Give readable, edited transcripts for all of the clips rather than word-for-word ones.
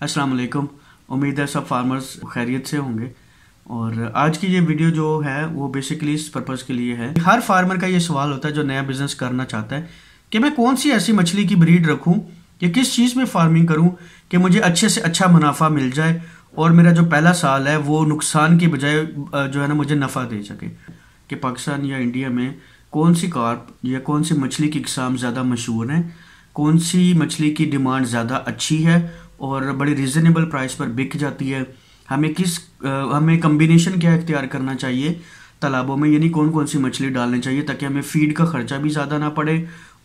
अस्सलाम वालेकुम। उम्मीद है सब फार्मर्स खैरियत से होंगे। और आज की ये वीडियो जो है वो बेसिकली इस पर्पज़ के लिए है। हर फार्मर का ये सवाल होता है जो नया बिजनेस करना चाहता है कि मैं कौन सी ऐसी मछली की ब्रीड रखूं या किस चीज़ में फार्मिंग करूं कि मुझे अच्छे से अच्छा मुनाफा मिल जाए और मेरा जो पहला साल है वो नुकसान की बजाय जो है ना मुझे नफ़ा दे सके। कि पाकिस्तान या इंडिया में कौन सी कार्प या कौन सी मछली की इकसाम ज़्यादा मशहूर हैं, कौन सी मछली की डिमांड ज़्यादा अच्छी है और बड़ी रीज़नेबल प्राइस पर बिक जाती है। हमें कम्बिनेशन क्या इख्तियार करना चाहिए तालाबों में, यानी कौन कौन सी मछली डालनी चाहिए ताकि हमें फीड का खर्चा भी ज़्यादा ना पड़े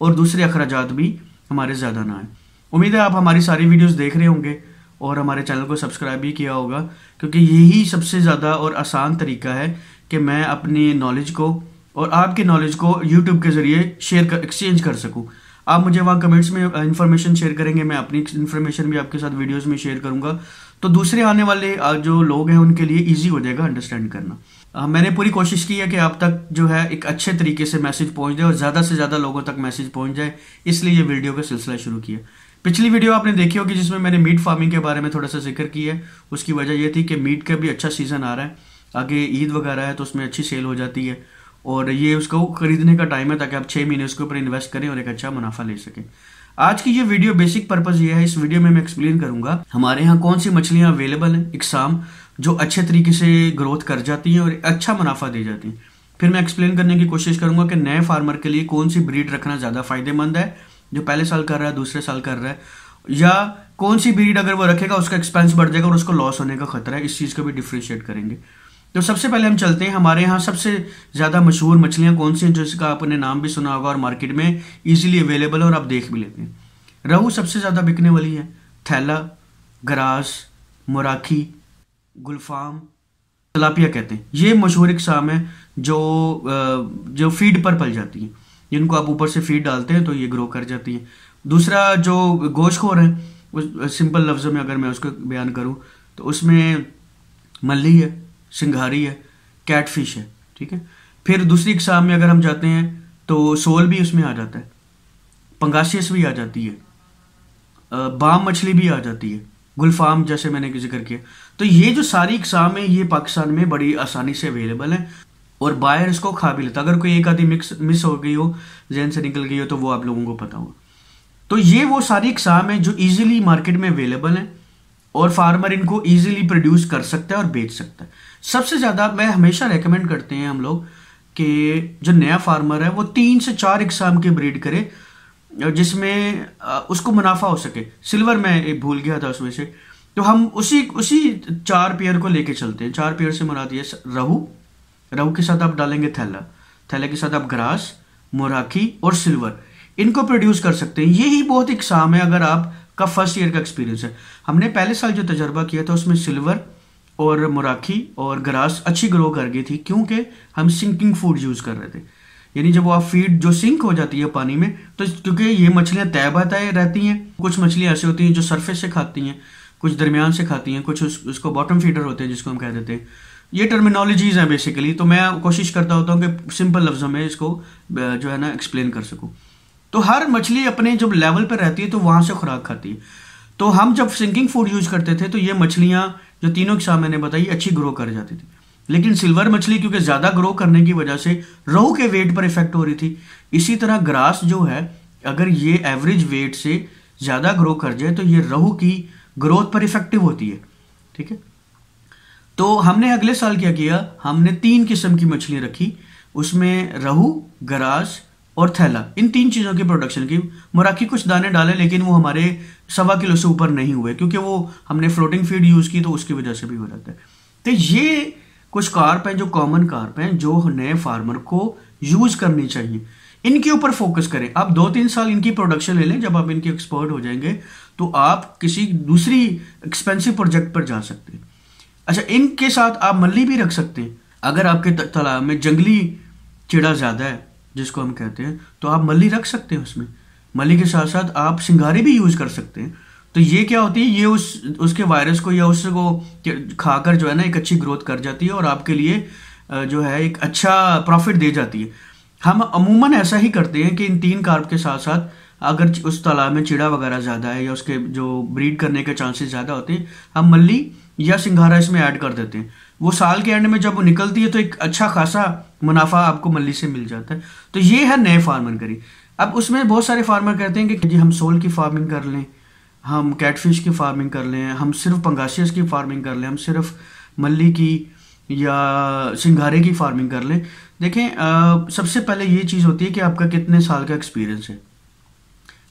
और दूसरे अखराजात भी हमारे ज़्यादा ना आए। उम्मीद है आप हमारी सारी वीडियोस देख रहे होंगे और हमारे चैनल को सब्सक्राइब भी किया होगा, क्योंकि यही सबसे ज़्यादा और आसान तरीका है कि मैं अपनी नॉलेज को और आपकी नॉलेज को यूट्यूब के ज़रिए एक्सचेंज कर सकूँ। आप मुझे वहाँ कमेंट्स में इंफॉर्मेशन शेयर करेंगे, मैं अपनी इंफॉर्मेशन भी आपके साथ वीडियोस में शेयर करूँगा, तो दूसरे आने वाले जो लोग हैं उनके लिए इजी हो जाएगा अंडरस्टैंड करना। मैंने पूरी कोशिश की है कि आप तक जो है एक अच्छे तरीके से मैसेज पहुँच जाए और ज़्यादा से ज़्यादा लोगों तक मैसेज पहुँच जाए, इसलिए ये वीडियो का सिलसिला शुरू किया। पिछली वीडियो आपने देखी होगी जिसमें मैंने मीट फार्मिंग के बारे में थोड़ा सा जिक्र किया है। उसकी वजह यह थी कि मीट का भी अच्छा सीज़न आ रहा है, आगे ईद वगैरह है तो उसमें अच्छी सेल हो जाती है और ये उसको खरीदने का टाइम है ताकि आप 6 महीने उसके ऊपर इन्वेस्ट करें और एक अच्छा मुनाफा ले सकें। आज की ये वीडियो बेसिक पर्पज़ ये है, इस वीडियो में मैं एक्सप्लेन करूंगा हमारे यहाँ कौन सी मछलियाँ अवेलेबल हैं इकसाम जो अच्छे तरीके से ग्रोथ कर जाती हैं और अच्छा मुनाफा दे जाती हैं। फिर मैं एक्सप्लेन करने की कोशिश करूंगा कि नए फार्मर के लिए कौन सी ब्रीड रखना ज़्यादा फायदेमंद है, जो पहले साल कर रहा है दूसरे साल कर रहा है, या कौन सी ब्रीड अगर वो रखेगा उसका एक्सपेंस बढ़ जाएगा और उसको लॉस होने का खतरा है। इस चीज़ को भी डिफ्रेंशिएट करेंगे। तो सबसे पहले हम चलते हैं हमारे यहाँ सबसे ज़्यादा मशहूर मछलियाँ कौन सी हैं, जिसका आपने नाम भी सुना होगा और मार्केट में इजीली अवेलेबल है और आप देख भी लेते हैं। रहू सबसे ज़्यादा बिकने वाली है, थैला, गरास, मोराखी, गुलफाम, तलापिया कहते हैं। ये मशहूर इकसाम है जो फीड पर पल जाती है, जिनको आप ऊपर से फीड डालते हैं तो ये ग्रो कर जाती है। दूसरा जो गोश्तखोर है, उस सिंपल लफ्ज़ों में अगर मैं उसको बयान करूँ तो उसमें मल्ली है, सिंघारी है, कैटफिश है, ठीक है। फिर दूसरी इकसाम में अगर हम जाते हैं तो सोल भी उसमें आ जाता है, पंगासियस भी आ जाती है, बाम मछली भी आ जाती है, गुलफाम जैसे मैंने जिक्र किया। तो ये जो सारी इकसाम है ये पाकिस्तान में बड़ी आसानी से अवेलेबल है और बायर इसको खा भी लेता। अगर कोई एक आधी मिस हो गई हो, जहन से निकल गई हो, तो वो आप लोगों को पता होगा। तो ये वो सारी इकसाम है जो इजीली मार्केट में अवेलेबल है और फार्मर इनको इजीली प्रोड्यूस कर सकता है और बेच सकता है। सबसे ज़्यादा मैं हमेशा रेकमेंड करते हैं हम लोग कि जो नया फार्मर है वो 3 से 4 इकसाम की ब्रीड करे जिसमें उसको मुनाफा हो सके। सिल्वर मैं भूल गया था उसमें से, तो हम उसी 4 पेयर को लेके चलते हैं। 4 पेयर से मुराद ये रहू के साथ आप डालेंगे थैला के साथ आप ग्रास, मोराखी और सिल्वर, इनको प्रोड्यूस कर सकते हैं। यही बहुत इकसाम है अगर आपका फर्स्ट ईयर का एक्सपीरियंस है। हमने पहले साल जो तजर्बा किया था उसमें सिल्वर और मोराखी और ग्रास अच्छी ग्रो कर गई थी, क्योंकि हम सिंकिंग फूड यूज़ कर रहे थे। यानी जब वो आप फीड जो सिंक हो जाती है पानी में, तो क्योंकि ये मछलियाँ तय रहती हैं, कुछ मछलियाँ ऐसी होती हैं जो सरफेस से खाती हैं, कुछ दरमियान से खाती हैं, कुछ उसको बॉटम फीडर होते हैं जिसको हम कह देते हैं। ये टर्मिनोलॉजीज़ हैं बेसिकली, तो मैं कोशिश करता होता हूँ कि सिंपल लफ्ज़ों में इसको जो है ना एक्सप्लेन कर सकूँ। तो हर मछली अपने जब लेवल पर रहती है तो वहाँ से खुराक खाती है। तो हम जब सिंकिंग फूड यूज़ करते थे तो ये मछलियाँ जो तीनों इकसाम मैंने बताई अच्छी ग्रो कर जाती थी। लेकिन सिल्वर मछली क्योंकि ज़्यादा ग्रो करने की वजह से रहू के वेट पर इफेक्ट हो रही थी। इसी तरह ग्रास जो है अगर ये एवरेज वेट से ज़्यादा ग्रो कर जाए तो ये रहू की ग्रोथ पर इफेक्टिव होती है, ठीक है। तो हमने अगले साल क्या किया, हमने 3 किस्म की मछलियाँ रखी, उसमें रहू, गरास और थैला, इन 3 चीज़ों की प्रोडक्शन की। मोराखी कुछ दाने डाले लेकिन वो हमारे 1.25 किलो से ऊपर नहीं हुए, क्योंकि वो हमने फ्लोटिंग फीड यूज़ की तो उसकी वजह से भी हो जाता है। तो ये कुछ कार्प हैं जो कॉमन कार्प हैं जो नए फार्मर को यूज़ करनी चाहिए। इनके ऊपर फोकस करें। आप 2-3 साल इनकी प्रोडक्शन ले लें, जब आप इनके एक्सपर्ट हो जाएंगे तो आप किसी दूसरी एक्सपेंसिव प्रोजेक्ट पर जा सकते हैं। अच्छा, इनके साथ आप मल्ली भी रख सकते हैं। अगर आपके तालाब में जंगली चिड़ा ज़्यादा है जिसको हम कहते हैं, तो आप मल्ली रख सकते हैं उसमें। मल्ली के साथ साथ आप सिंघारी भी यूज़ कर सकते हैं। तो ये क्या होती है, ये उसके वायरस को या उसको खाकर जो है ना एक अच्छी ग्रोथ कर जाती है और आपके लिए जो है एक अच्छा प्रॉफिट दे जाती है। हम अमूमन ऐसा ही करते हैं कि इन 3 कार्प के साथ साथ अगर उस तालाब में चिड़ा वगैरह ज़्यादा है या उसके जो ब्रीड करने के चांसेस ज़्यादा होते हैं, हम मल्ली या सिंघारा इसमें ऐड कर देते हैं। वो साल के एंड में जब वो निकलती है तो एक अच्छा खासा मुनाफा आपको मल्ली से मिल जाता है। तो ये है नए फार्मर करी। अब उसमें बहुत सारे फार्मर कहते हैं कि जी हम सोल की फार्मिंग कर लें, हम कैटफिश की फार्मिंग कर लें, हम सिर्फ पंगासियस की फार्मिंग कर लें, हम सिर्फ मल्ली की या सिंघारे की फार्मिंग कर लें। देखें, सबसे पहले ये चीज़ होती है कि आपका कितने साल का एक्सपीरियंस है।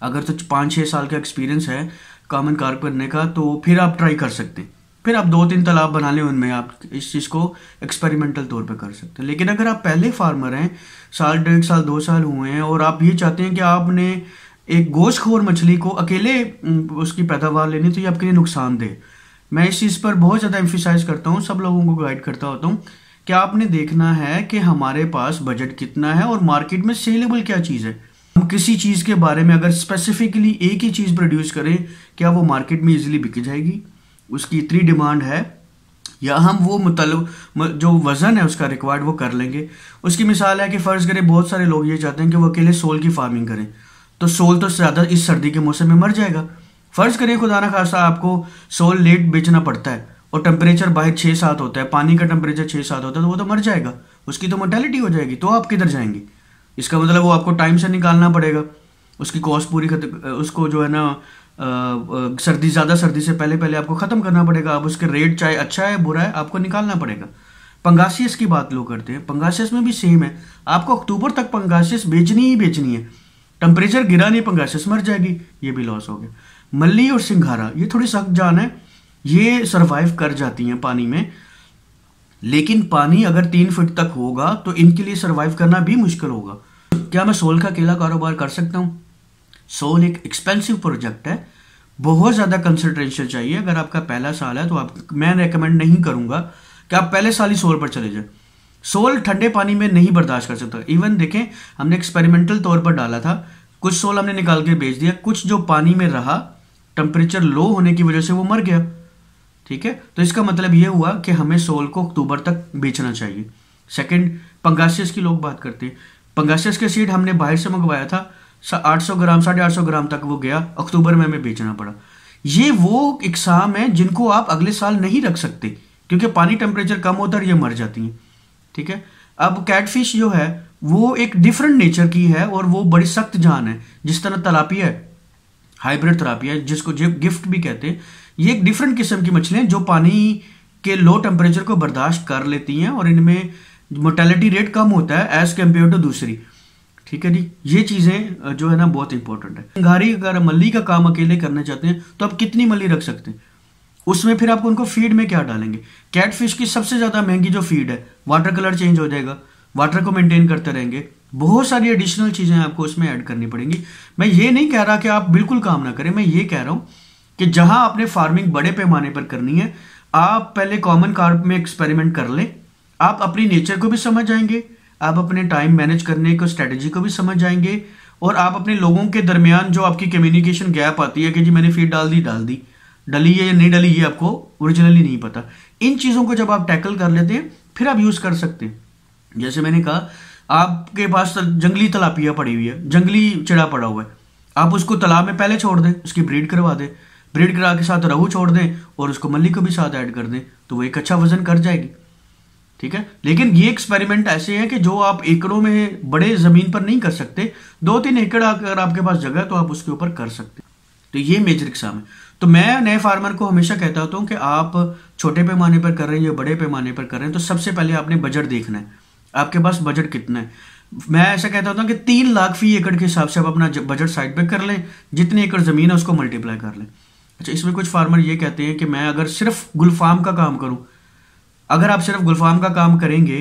अगर तो 5-6 साल का एक्सपीरियंस है कॉमन कार्प करने का, तो फिर आप ट्राई कर सकते हैं। फिर आप 2-3 तालाब बना लें, उनमें आप इस चीज़ को एक्सपेरिमेंटल तौर पे कर सकते हैं। लेकिन अगर आप पहले फार्मर हैं, साल 1.5 साल 2 साल हुए हैं, और आप ये चाहते हैं कि आपने एक गोश्तखोर मछली को अकेले उसकी पैदावार लेनी, तो ये आपके लिए नुकसानदेह। मैं इस चीज़ पर बहुत ज़्यादा एम्फिसाइज करता हूँ, सब लोगों को गाइड करता होता हूँ कि आपने देखना है कि हमारे पास बजट कितना है और मार्केट में सेलेबल क्या चीज़ है। हम किसी चीज़ के बारे में अगर स्पेसिफिकली एक ही चीज़ प्रोड्यूस करें, क्या वो मार्केट में इजीली बिक जाएगी, उसकी इतनी डिमांड है, या हम वो मतलब जो वज़न है उसका रिक्वायर्ड वो कर लेंगे। उसकी मिसाल है कि फ़र्ज़ करें बहुत सारे लोग ये चाहते हैं कि वो अकेले सोल की फार्मिंग करें, तो सोल तो ज़्यादा इस सर्दी के मौसम में मर जाएगा। फ़र्ज़ करें खुदा ना खासा आपको सोल लेट बेचना पड़ता है और टेम्परेचर बाहर 6-7 होता है, पानी का टेम्परेचर 6-7 होता है, तो वो तो मर जाएगा, उसकी तो मोर्टेलिटी हो जाएगी। तो आप किधर जाएंगे? इसका मतलब वो आपको टाइम से निकालना पड़ेगा, उसकी कॉस्ट पूरी उसको जो है ना ज़्यादा सर्दी से पहले पहले आपको ख़त्म करना पड़ेगा। अब उसके रेट चाहे अच्छा है बुरा है, आपको निकालना पड़ेगा। पंगासियस की बात लोग करते हैं, पंगासियस में भी सेम है, आपको अक्टूबर तक पंगासियस बेचनी ही बेचनी है। टेम्परेचर गिरा नहीं, पंगासियस मर जाएगी, ये भी लॉस हो गया। मल्ली और सिंघारा ये थोड़ी सख्त जान है, ये सरवाइव कर जाती हैं पानी में, लेकिन पानी अगर 3 फीट तक होगा तो इनके लिए सरवाइव करना भी मुश्किल होगा। क्या मैं सोल का अकेला कारोबार कर सकता हूँ? सोल एक एक्सपेंसिव प्रोजेक्ट है, बहुत ज़्यादा कंसंट्रेशन चाहिए। अगर आपका पहला साल है तो मैं रेकमेंड नहीं करूँगा कि आप पहले साल ही सोल पर चले जाएं। सोल ठंडे पानी में नहीं बर्दाश्त कर सकता। इवन देखें, हमने एक्सपेरिमेंटल तौर पर डाला था, कुछ सोल हमने निकाल के बेच दिया, कुछ जो पानी में रहा टेम्परेचर लो होने की वजह से वो मर गया। ठीक है, तो इसका मतलब ये हुआ कि हमें सोल को अक्टूबर तक बेचना चाहिए। सेकंड, पंगासियस की लोग बात करते हैं, पंगासियस के सीड हमने बाहर से मंगवाया था, 800 ग्राम 850 ग्राम तक वो गया, अक्टूबर में हमें बेचना पड़ा। ये वो इकसाम है जिनको आप अगले साल नहीं रख सकते क्योंकि पानी टेम्परेचर कम होता है, ये मर जाती हैं। ठीक है, अब कैटफिश जो है वो एक डिफरेंट नेचर की है और वो बड़ी सख्त जान है। जिस तरह तलापिया है, हाइब्रिड तलापिया जिसको गिफ्ट भी कहते हैं, ये एक डिफरेंट किस्म की मछलियां जो पानी के लो टेम्परेचर को बर्दाश्त कर लेती हैं और इनमें मोर्टेलिटी रेट कम होता है एज कम्पेयर टू दूसरी। ठीक है जी, ये चीज़ें जो है ना बहुत इंपॉर्टेंट है। सिंघारी अगर मल्ली का काम अकेले करना चाहते हैं तो आप कितनी मल्ली रख सकते हैं, उसमें फिर आपको उनको फीड में क्या डालेंगे। कैटफिश की सबसे ज़्यादा महंगी जो फीड है, वाटर कलर चेंज हो जाएगा, वाटर को मेंटेन करते रहेंगे, बहुत सारी एडिशनल चीज़ें आपको उसमें ऐड करनी पड़ेंगी। मैं ये नहीं कह रहा कि आप बिल्कुल काम ना करें, मैं ये कह रहा हूँ कि जहां आपने फार्मिंग बड़े पैमाने पर करनी है, आप पहले कॉमन कार्प में एक्सपेरिमेंट कर लें। आप अपनी नेचर को भी समझ जाएंगे, आप अपने टाइम मैनेज करने को स्ट्रेटजी को भी समझ जाएंगे, और आप अपने लोगों के दरमियान जो आपकी कम्युनिकेशन गैप आती है कि जी मैंने फीड डाल दी डली है या नहीं डली, ये आपको ओरिजिनली नहीं पता। इन चीज़ों को जब आप टैकल कर लेते हैं फिर आप यूज़ कर सकते हैं। जैसे मैंने कहा, आपके पास जंगली तलापिया पड़ी हुई है, जंगली चिड़ा पड़ा हुआ है, आप उसको तालाब में पहले छोड़ दें, उसकी ब्रीड करवा दें, ब्रीड करा के साथ रहू छोड़ दें और उसको मल्ली को भी साथ ऐड कर दें, तो वो एक अच्छा वजन कर जाएगी। ठीक है, लेकिन ये एक्सपेरिमेंट ऐसे हैं कि जो आप एकड़ों में बड़े ज़मीन पर नहीं कर सकते। 2-3 एकड़ अगर आपके पास जगह है तो आप उसके ऊपर कर सकते हैं। तो ये मेजर इकसाम है। तो मैं नए फार्मर को हमेशा कहता होता हूँ कि आप छोटे पैमाने पर कर रहे हैं या बड़े पैमाने पर कर रहे हैं, तो सबसे पहले आपने बजट देखना है, आपके पास बजट कितना है। मैं ऐसा कहता होता हूँ कि 3 लाख फी एकड़ के हिसाब से आप अपना बजट साइड पे कर लें, जितने एकड़ ज़मीन है उसको मल्टीप्लाई कर लें। अच्छा, इसमें कुछ फार्मर ये कहते हैं कि मैं अगर सिर्फ गुलफाम का काम करूं, अगर आप सिर्फ गुलफाम का काम करेंगे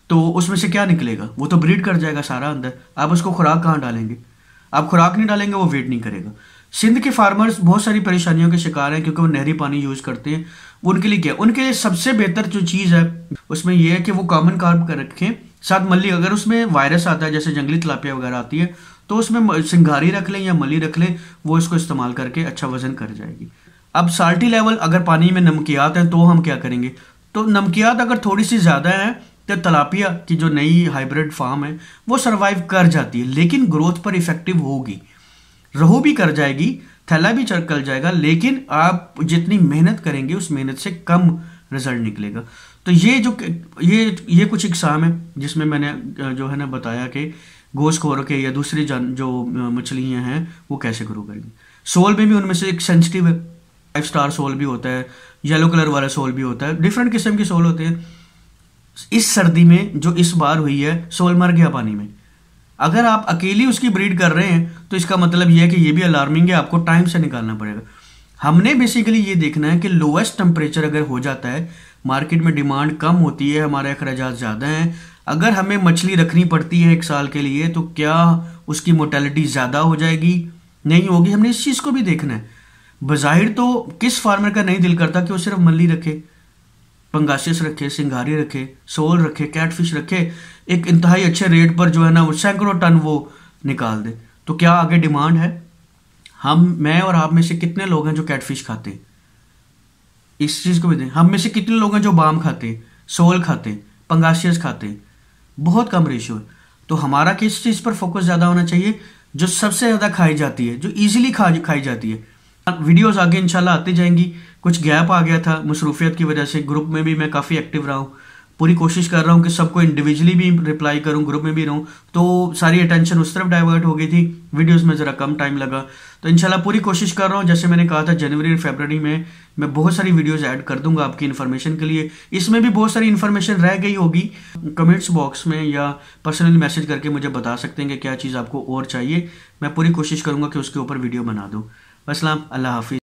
तो उसमें से क्या निकलेगा, वो तो ब्रीड कर जाएगा सारा अंदर, आप उसको खुराक कहाँ डालेंगे, आप खुराक नहीं डालेंगे वो वेट नहीं करेगा। सिंध के फार्मर्स बहुत सारी परेशानियों के शिकार हैं क्योंकि वो नहरी पानी यूज़ करते हैं। उनके लिए क्या, उनके लिए सबसे बेहतर जो चीज़ है उसमें यह है कि वो कॉमन कार्प कर रखें साथ मल्ली। अगर उसमें वायरस आता है जैसे जंगली तलापिया वगैरह आती है तो उसमें सिंघारी रख लें या मल्ली रख लें, वो इसको इस्तेमाल करके अच्छा वजन कर जाएगी। अब साल्टी लेवल, अगर पानी में नमकियात है तो हम क्या करेंगे, तो नमकियात अगर थोड़ी सी ज़्यादा है तो तलापिया की जो नई हाइब्रिड फार्म है वो सरवाइव कर जाती है, लेकिन ग्रोथ पर इफेक्टिव होगी। रोहू भी कर जाएगी, थैला भी चल जाएगा, लेकिन आप जितनी मेहनत करेंगे उस मेहनत से कम रिजल्ट निकलेगा। तो ये कुछ एग्जाम है जिसमें मैंने जो है ना बताया कि गोश्त खोर के या दूसरी जो मछलियाँ हैं वो कैसे ग्रो करेंगी। सोल में भी उनमें से एक सेंसिटिव है, 5 स्टार सोल भी होता है, येलो कलर वाला सोल भी होता है, डिफरेंट किस्म के सोल होते हैं। इस सर्दी में जो इस बार हुई है, सोल मर गया पानी में। अगर आप अकेली उसकी ब्रीड कर रहे हैं तो इसका मतलब यह है कि ये भी अलार्मिंग है, आपको टाइम से निकालना पड़ेगा। हमने बेसिकली ये देखना है कि लोएस्ट टेम्परेचर अगर हो जाता है, मार्केट में डिमांड कम होती है, हमारे अखराजात ज़्यादा हैं, अगर हमें मछली रखनी पड़ती है 1 साल के लिए, तो क्या उसकी मोर्टेलिटी ज़्यादा हो जाएगी, नहीं होगी। हमने इस चीज़ को भी देखना है। बज़ाहिर तो किस फार्मर का नहीं दिल करता कि वो सिर्फ मल्ली रखे, पंगासिस रखे, सिंगारी रखे, सोल रखे, कैटफिश रखे, एक इंतहाई अच्छे रेट पर जो है ना वो सैकड़ों टन वो निकाल दे। तो क्या आगे डिमांड है? मैं और आप में से कितने लोग हैं जो कैटफिश खाते? इस चीज़ को भी दें। हम में से कितने लोग हैं जो बाम खाते, सोल खाते, पंगासियस खाते? बहुत कम रेशियो है। तो हमारा किस चीज़ पर फोकस ज़्यादा होना चाहिए? जो सबसे ज़्यादा खाई जाती है, जो ईजिली खाई जाती है। वीडियोस आगे इंशाल्लाह आती जाएंगी। कुछ गैप आ गया था मसरूफियत की वजह से, ग्रुप में भी मैं काफ़ी एक्टिव रहा हूँ, पूरी कोशिश कर रहा हूँ कि सबको इंडिविजुअली भी रिप्लाई करूँ, ग्रुप में भी रहूँ, तो सारी अटेंशन उस तरफ डाइवर्ट हो गई थी, वीडियोस में ज़रा कम टाइम लगा। तो इंशाल्लाह पूरी कोशिश कर रहा हूँ, जैसे मैंने कहा था जनवरी और फरवरी में मैं बहुत सारी वीडियोस ऐड कर दूंगा आपकी इन्फॉर्मेशन के लिए। इसमें भी बहुत सारी इन्फॉर्मेशन रह गई होगी, कमेंट्स बॉक्स में या पर्सनली मैसेज करके मुझे बता सकते हैं कि क्या चीज़ आपको और चाहिए। मैं पूरी कोशिश करूँगा कि उसके ऊपर वीडियो बना दूँ। अस्सलाम, अल्लाह हाफिज़।